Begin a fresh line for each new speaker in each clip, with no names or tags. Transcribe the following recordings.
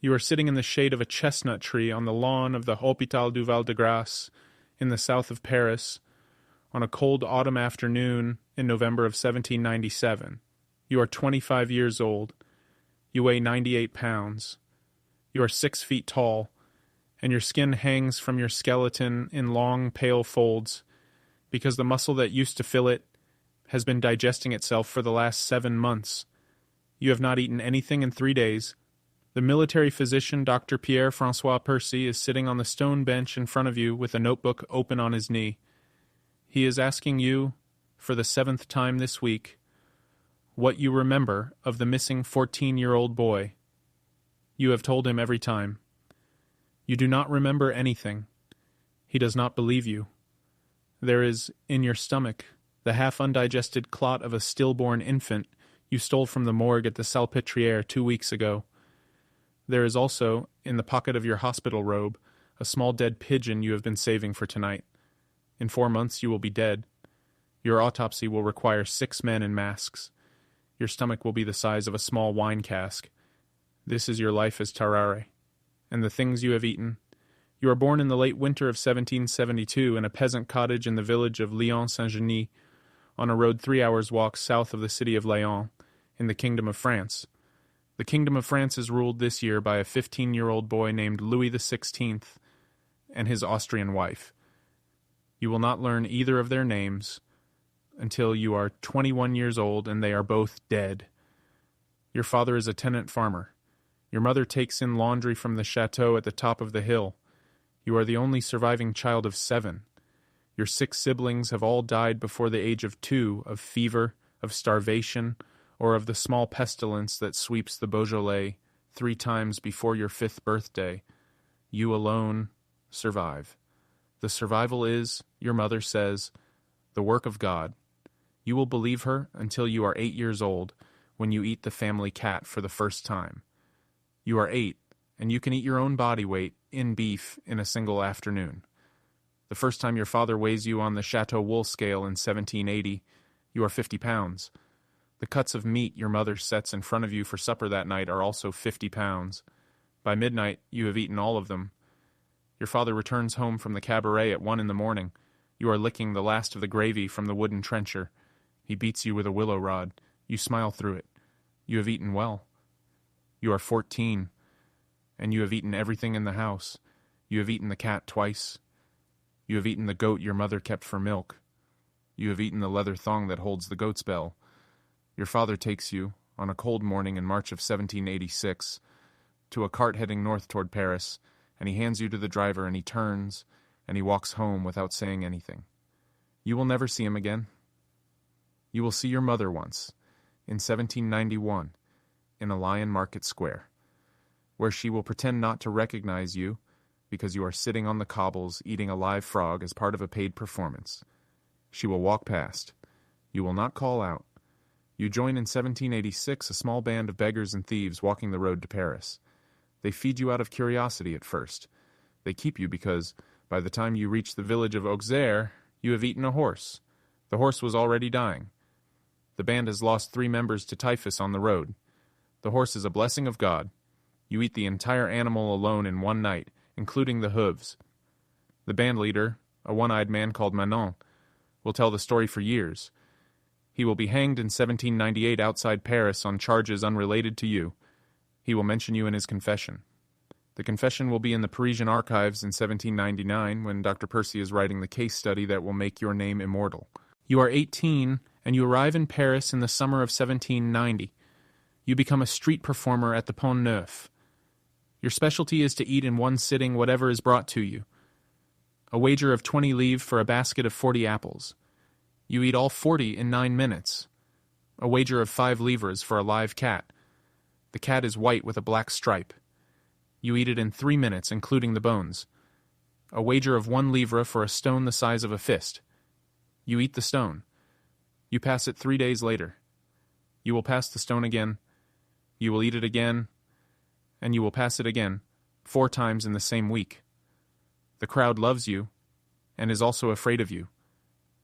You are sitting in the shade of a chestnut tree on the lawn of the Hopital du Val-de-Grace in the south of Paris on a cold autumn afternoon in November of 1797. You are 25 years old. You weigh 98 pounds. You are 6 feet tall, and your skin hangs from your skeleton in long, pale folds because the muscle that used to fill it has been digesting itself for the last 7 months. You have not eaten anything in 3 days. The military physician, Dr. Pierre-Francois Percy, is sitting on the stone bench in front of you with a notebook open on his knee. He is asking you, for the 7th time this week, what you remember of the missing 14-year-old boy. You have told him every time. You do not remember anything. He does not believe you. There is, in your stomach, the half-undigested clot of a stillborn infant you stole from the morgue at the Salpêtrière 2 weeks ago. There is also, in the pocket of your hospital robe, a small dead pigeon you have been saving for tonight. In 4 months you will be dead. Your autopsy will require 6 men in masks. Your stomach will be the size of a small wine cask. This is your life as Tarrare. And the things you have eaten. You are born in the late winter of 1772 in a peasant cottage in the village of Lyon Saint-Genis, on a road 3 hours' walk south of the city of Lyon, in the Kingdom of France. The Kingdom of France is ruled this year by a 15-year-old boy named Louis XVI and his Austrian wife. You will not learn either of their names until you are 21 years old and they are both dead. Your father is a tenant farmer. Your mother takes in laundry from the chateau at the top of the hill. You are the only surviving child of 7. Your 6 siblings have all died before the age of 2 of fever, of starvation, or of the small pestilence that sweeps the Beaujolais 3 times before your 5th birthday. You alone survive. The survival is, your mother says, the work of God. You will believe her until you are 8 years old, when you eat the family cat for the first time. You are 8, and you can eat your own body weight in beef in a single afternoon. The first time your father weighs you on the Chateau wool scale in 1780, you are 50 pounds. The cuts of meat your mother sets in front of you for supper that night are also 50 pounds. By midnight, you have eaten all of them. Your father returns home from the cabaret at 1 in the morning. You are licking the last of the gravy from the wooden trencher. He beats you with a willow rod. You smile through it. You have eaten well. You are 14, and you have eaten everything in the house. You have eaten the cat twice. You have eaten the goat your mother kept for milk. You have eaten the leather thong that holds the goat's bell. Your father takes you, on a cold morning in March of 1786, to a cart heading north toward Paris, and he hands you to the driver, and he turns, and he walks home without saying anything. You will never see him again. You will see your mother once, in 1791, in a Lion Market Square, where she will pretend not to recognize you because you are sitting on the cobbles eating a live frog as part of a paid performance. She will walk past. You will not call out. You join in 1786 a small band of beggars and thieves walking the road to Paris. They feed you out of curiosity at first. They keep you because, by the time you reach the village of Auxerre, you have eaten a horse. The horse was already dying. The band has lost 3 members to typhus on the road. The horse is a blessing of God. You eat the entire animal alone in one night, including the hooves. The band leader, a one-eyed man called Manon, will tell the story for years. He will be hanged in 1798 outside Paris on charges unrelated to you. He will mention you in his confession. The confession will be in the Parisian archives in 1799 when Dr. Percy is writing the case study that will make your name immortal. You are 18, and you arrive in Paris in the summer of 1790. You become a street performer at the Pont Neuf. Your specialty is to eat in one sitting whatever is brought to you. A wager of 20 livres for a basket of 40 apples. You eat all 40 in 9 minutes. A wager of 5 livres for a live cat. The cat is white with a black stripe. You eat it in 3 minutes, including the bones. A wager of 1 livre for a stone the size of a fist. You eat the stone. You pass it 3 days later. You will pass the stone again. You will eat it again. And you will pass it again, 4 times in the same week. The crowd loves you, and is also afraid of you.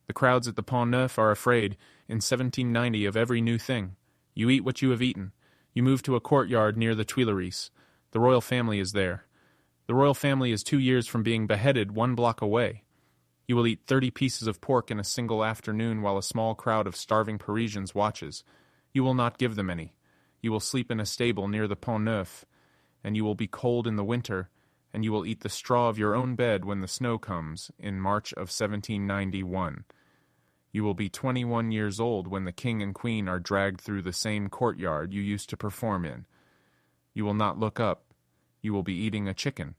The crowds at the Pont Neuf are afraid, in 1790, of every new thing. You eat what you have eaten. You move to a courtyard near the Tuileries. The royal family is there. The royal family is 2 years from being beheaded 1 block away. You will eat 30 pieces of pork in a single afternoon while a small crowd of starving Parisians watches. You will not give them any. You will sleep in a stable near the Pont Neuf, and you will be cold in the winter, and you will eat the straw of your own bed when the snow comes in March of 1791. You will be 21 years old when the king and queen are dragged through the same courtyard you used to perform in. You will not look up. You will be eating a chicken.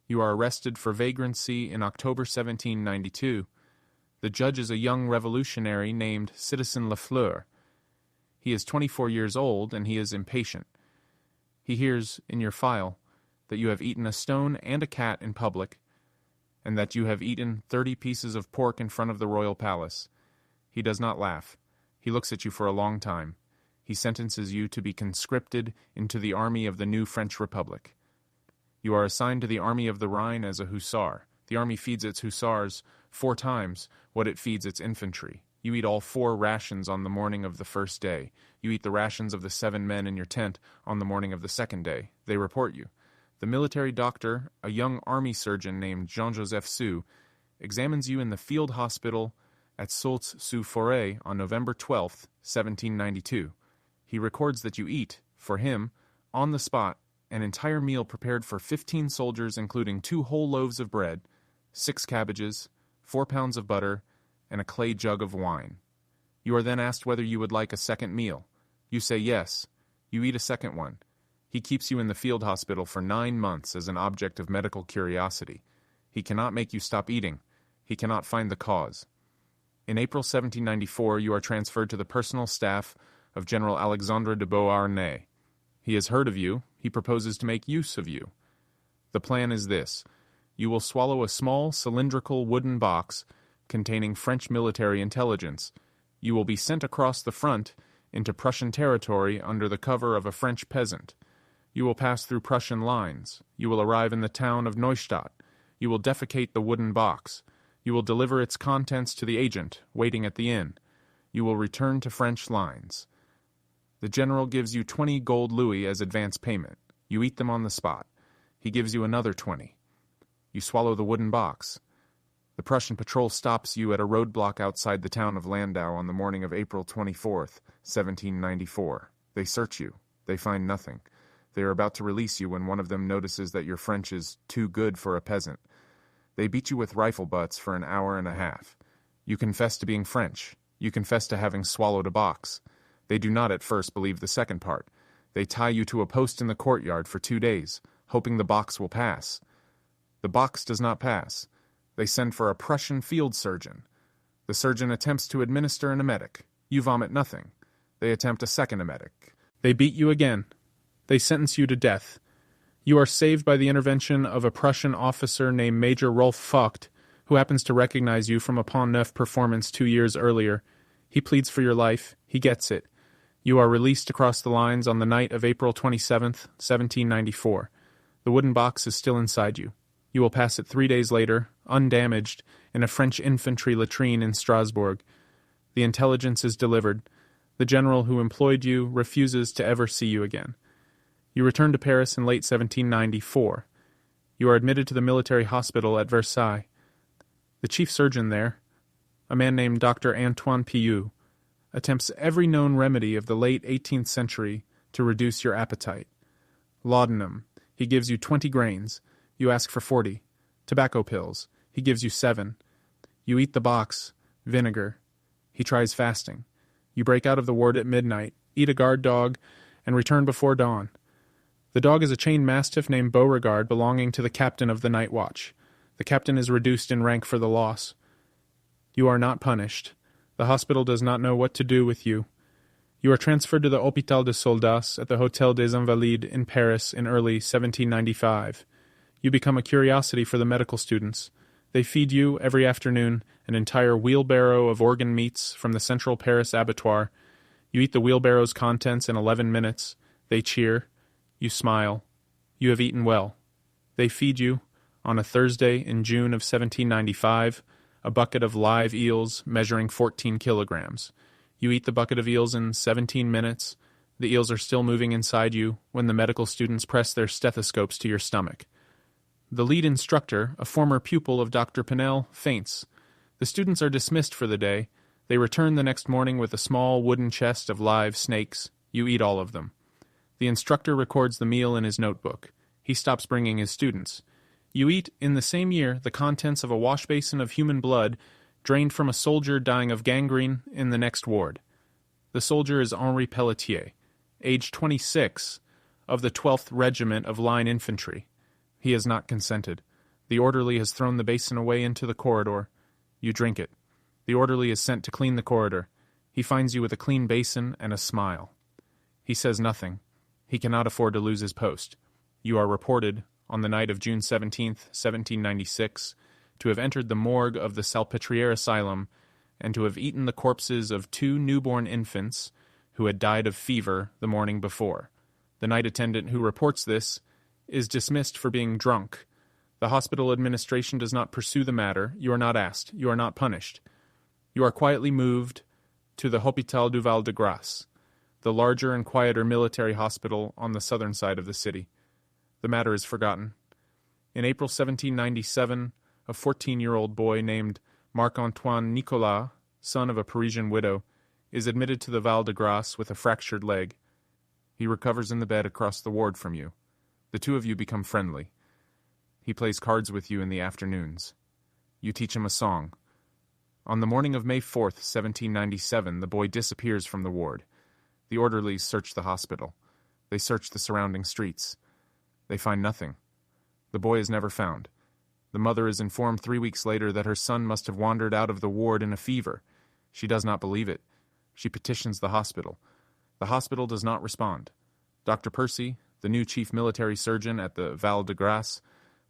You are arrested for vagrancy in October 1792. The judge is a young revolutionary named Citizen Lafleur. He is 24 years old, and he is impatient. He hears in your file that you have eaten a stone and a cat in public, and that you have eaten 30 pieces of pork in front of the royal palace. He does not laugh. He looks at you for a long time. He sentences you to be conscripted into the army of the new French Republic. You are assigned to the army of the Rhine as a hussar. The army feeds its hussars 4 times what it feeds its infantry. You eat all 4 rations on the morning of the first day. You eat the rations of the 7 men in your tent on the morning of the second day. They report you. The military doctor, a young army surgeon named Jean-Joseph Sue, examines you in the field hospital at Saulx-sous-Forêt on November 12, 1792. He records that you eat, for him, on the spot, an entire meal prepared for 15 soldiers, including 2 whole loaves of bread, 6 cabbages, 4 pounds of butter, and a clay jug of wine. You are then asked whether you would like a second meal. You say yes. You eat a second one. He keeps you in the field hospital for 9 months as an object of medical curiosity. He cannot make you stop eating. He cannot find the cause. In April 1794, you are transferred to the personal staff of General Alexandre de Beauharnais. He has heard of you. He proposes to make use of you. The plan is this. You will swallow a small cylindrical wooden box containing French military intelligence. You will be sent across the front into Prussian territory under the cover of a French peasant. You will pass through Prussian lines. You will arrive in the town of Neustadt. You will defecate the wooden box. You will deliver its contents to the agent waiting at the inn. You will return to French lines. The general gives you 20 gold louis as advance payment. You eat them on the spot. He gives you another 20. You swallow the wooden box. The Prussian patrol stops you at a roadblock outside the town of Landau on the morning of April 24th, 1794. They search you. They find nothing. They are about to release you when one of them notices that your French is too good for a peasant. They beat you with rifle butts for an hour and a half. You confess to being French. You confess to having swallowed a box. They do not at first believe the second part. They tie you to a post in the courtyard for 2 days, hoping the box will pass. The box does not pass. They send for a Prussian field surgeon. The surgeon attempts to administer an emetic. You vomit nothing. They attempt a second emetic. They beat you again. They sentence you to death. You are saved by the intervention of a Prussian officer named Major Rolf Vogt, who happens to recognize you from a Pont Neuf performance 2 years earlier. He pleads for your life. He gets it. You are released across the lines on the night of April 27th, 1794. The wooden box is still inside you. You will pass it 3 days later, undamaged, in a French infantry latrine in Strasbourg. The intelligence is delivered. The general who employed you refuses to ever see you again. You return to Paris in late 1794. You are admitted to the military hospital at Versailles. The chief surgeon there, a man named Dr. Antoine Pieux, attempts every known remedy of the late 18th century to reduce your appetite. Laudanum. He gives you 20 grains. You ask for 40. Tobacco pills. He gives you 7. You eat the box. Vinegar. He tries fasting. You break out of the ward at midnight, eat a guard dog, and return before dawn. The dog is a chained mastiff named Beauregard belonging to the captain of the night watch. The captain is reduced in rank for the loss. You are not punished. The hospital does not know what to do with you. You are transferred to the Hopital des Soldats at the Hôtel des Invalides in Paris in early 1795. You become a curiosity for the medical students. They feed you, every afternoon, an entire wheelbarrow of organ meats from the central Paris abattoir. You eat the wheelbarrow's contents in 11 minutes. They cheer. You smile. You have eaten well. They feed you, on a Thursday in June of 1795, a bucket of live eels measuring 14 kilograms. You eat the bucket of eels in 17 minutes. The eels are still moving inside you when the medical students press their stethoscopes to your stomach. The lead instructor, a former pupil of Dr. Pinnell, faints. The students are dismissed for the day. They return the next morning with a small wooden chest of live snakes. You eat all of them. The instructor records the meal in his notebook. He stops bringing his students. You eat, in the same year, the contents of a wash basin of human blood drained from a soldier dying of gangrene in the next ward. The soldier is Henri Pelletier, age 26, of the 12th Regiment of Line Infantry. He has not consented. The orderly has thrown the basin away into the corridor. You drink it. The orderly is sent to clean the corridor. He finds you with a clean basin and a smile. He says nothing. He cannot afford to lose his post. You are reported, on the night of June 17th, 1796, to have entered the morgue of the Salpêtrière Asylum and to have eaten the corpses of 2 newborn infants who had died of fever the morning before. The night attendant who reports this is dismissed for being drunk. The hospital administration does not pursue the matter. You are not asked. You are not punished. You are quietly moved to the Hopital du Val-de-Grace, the larger and quieter military hospital on the southern side of the city. The matter is forgotten. In April 1797, a 14-year-old boy named Marc-Antoine Nicolas, son of a Parisian widow, is admitted to the Val-de-Grace with a fractured leg. He recovers in the bed across the ward from you. The two of you become friendly. He plays cards with you in the afternoons. You teach him a song. On the morning of May 4th, 1797, the boy disappears from the ward. The orderlies search the hospital. They search the surrounding streets. They find nothing. The boy is never found. The mother is informed 3 weeks later that her son must have wandered out of the ward in a fever. She does not believe it. She petitions the hospital. The hospital does not respond. Dr. Percy, the new chief military surgeon at the Val-de-Grace,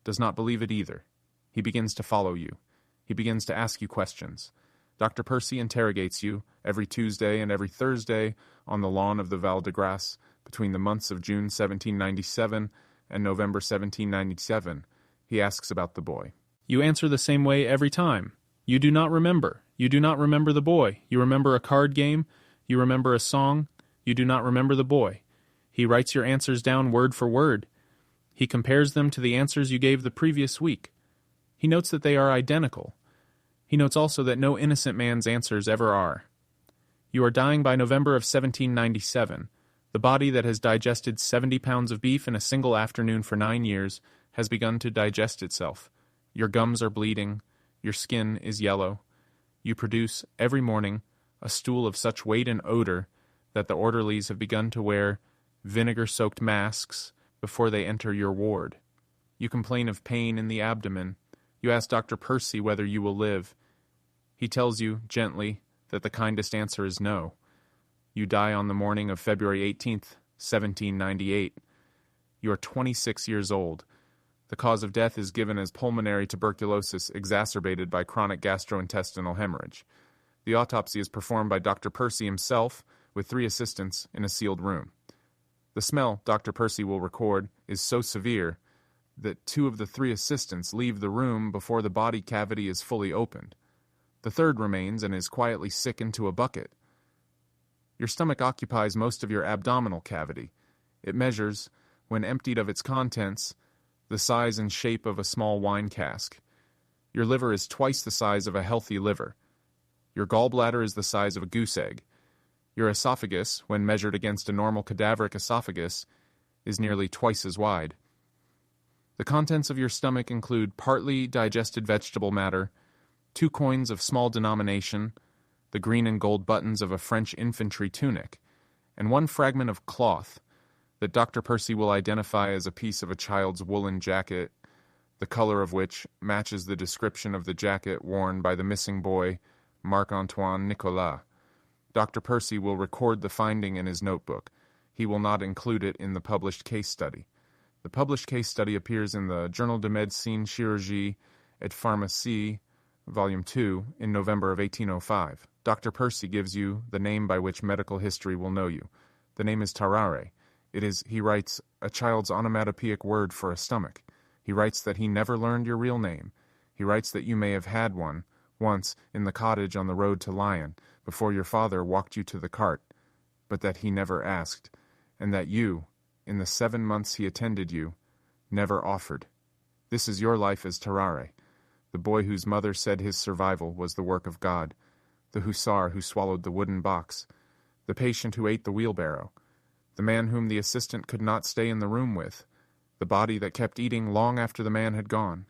does not believe it either. He begins to follow you. He begins to ask you questions. Dr. Percy interrogates you every Tuesday and every Thursday on the lawn of the Val-de-Grace between the months of June 1797 and November 1797. He asks about the boy. You answer the same way every time. You do not remember. You do not remember the boy. You remember a card game. You remember a song. You do not remember the boy. He writes your answers down word for word. He compares them to the answers you gave the previous week. He notes that they are identical. He notes also that no innocent man's answers ever are. You are dying by November of 1797. The body that has digested 70 pounds of beef in a single afternoon for 9 years has begun to digest itself. Your gums are bleeding. Your skin is yellow. You produce, every morning, a stool of such weight and odor that the orderlies have begun to wear vinegar-soaked masks before they enter your ward. You complain of pain in the abdomen. You ask Dr. Percy whether you will live. He tells you, gently, that the kindest answer is no. You die on the morning of February 18th, 1798. You are 26 years old. The cause of death is given as pulmonary tuberculosis exacerbated by chronic gastrointestinal hemorrhage. The autopsy is performed by Dr. Percy himself with 3 assistants in a sealed room. The smell, Dr. Percy will record, is so severe that 2 of the 3 assistants leave the room before the body cavity is fully opened. The third remains and is quietly sickened to a bucket. Your stomach occupies most of your abdominal cavity. It measures, when emptied of its contents, the size and shape of a small wine cask. Your liver is twice the size of a healthy liver. Your gallbladder is the size of a goose egg. Your esophagus, when measured against a normal cadaveric esophagus, is nearly twice as wide. The contents of your stomach include partly digested vegetable matter, 2 coins of small denomination, the green and gold buttons of a French infantry tunic, and 1 fragment of cloth that Dr. Percy will identify as a piece of a child's woolen jacket, the color of which matches the description of the jacket worn by the missing boy, Marc-Antoine Nicolas. Dr. Percy will record the finding in his notebook. He will not include it in the published case study. The published case study appears in the Journal de Médecine, Chirurgie et Pharmacie, Volume 2, in November of 1805. Dr. Percy gives you the name by which medical history will know you. The name is Tarrare. It is, he writes, a child's onomatopoeic word for a stomach. He writes that he never learned your real name. He writes that you may have had one, once, in the cottage on the road to Lyon, before your father walked you to the cart.
but that he never asked, and that you, in the 7 months he attended you, never offered. This is your life as Tarrare, the boy whose mother said his survival was the work of God, the hussar who swallowed the wooden box, the patient who ate the wheelbarrow, the man whom the assistant could not stay in the room with, the body that kept eating long after the man had gone,